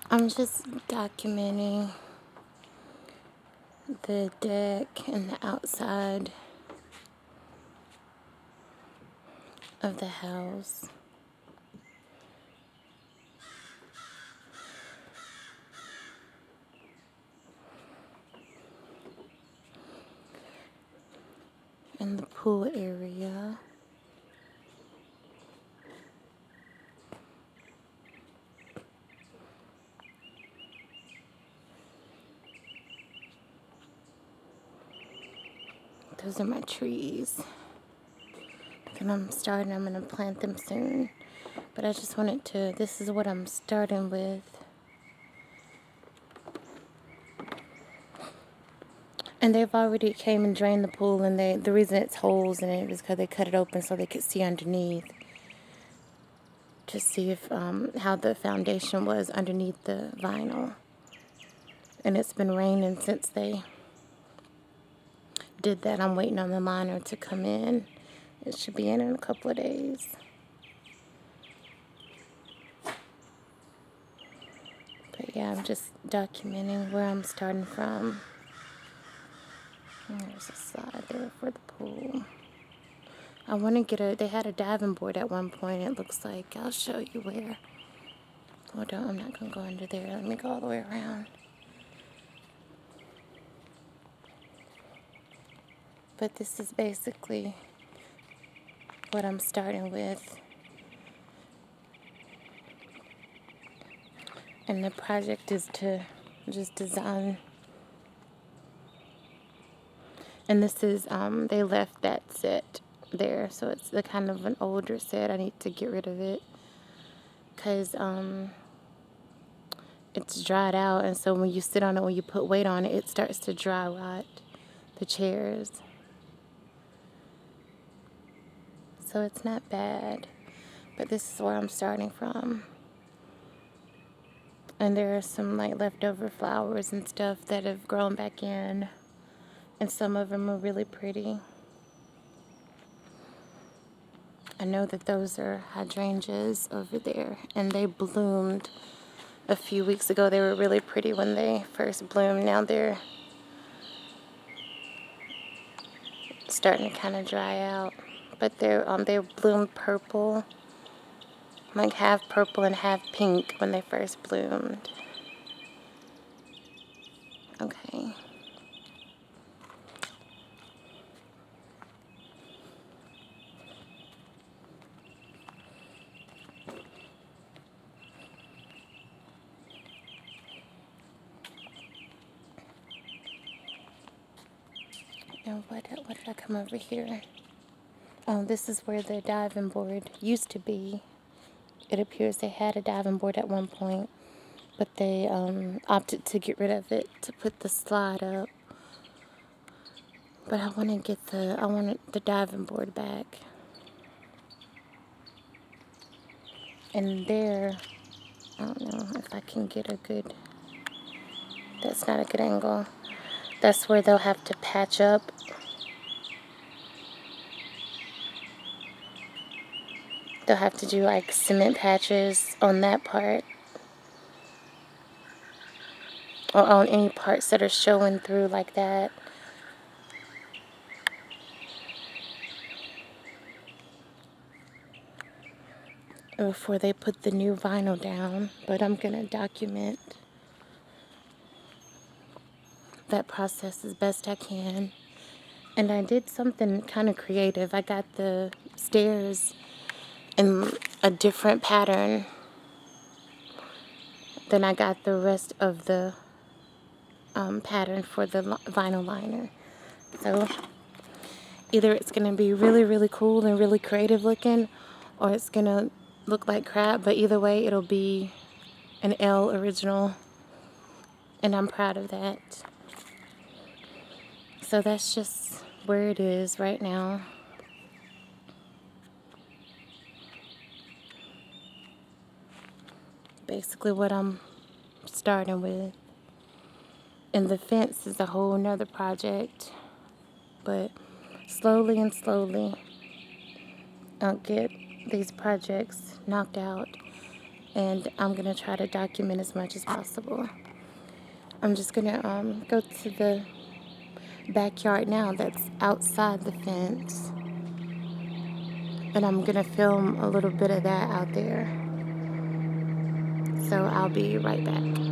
I'm just documenting the deck and the outside of the house. And the pool area. Those are my trees. And I'm going to plant them soon. But I just wanted to, this is what I'm starting with. And they've already came and drained the pool, and the reason it's holes in it is because they cut it open so they could see underneath. To see if how the foundation was underneath the vinyl. And it's been raining since they did that. I'm waiting on the liner to come in. It should be in a couple of days. But yeah, I'm just documenting where I'm starting from. And there's a slide there for the pool. I want to get they had a diving board at one point, it looks like. I'll show you where. Hold on, I'm not going to go under there. Let me go all the way around. But this is basically what I'm starting with. And the project is to just design. And this is, they left that set there. So it's the kind of an older set. I need to get rid of it. Because it's dried out. And so when you sit on it, when you put weight on it, it starts to dry rot the chairs. So it's not bad. But this is where I'm starting from. And there are some like leftover flowers and stuff that have grown back in. And some of them are really pretty. I know that those are hydrangeas over there. And they bloomed a few weeks ago. They were really pretty when they first bloomed. Now they're starting to kind of dry out. But they bloomed purple. Like half purple and half pink when they first bloomed. Okay. And what did I come over here? Oh, this is where the diving board used to be. It appears they had a diving board at one point, but they opted to get rid of it to put the slide up. But I want the diving board back. And there, I don't know if I can get a good, that's not a good angle. That's where they'll have to patch up. They'll have to do like cement patches on that part. Or on any parts that are showing through like that. Before they put the new vinyl down. But I'm going to document that process as best I can. And I did something kind of creative. I got the stairs in a different pattern than I got the rest of the pattern for the vinyl liner. So either it's going to be really, really cool and really creative looking, or it's going to look like crap. But either way, it'll be an L original. And I'm proud of that. So that's just where it is right now. Basically what I'm starting with. And the fence is a whole nother project. But slowly and slowly, I'll get these projects knocked out. and I'm going to try to document as much as possible. I'm just going to go to the backyard now that's outside the fence, and I'm going to film a little bit of that out there. So I'll be right back.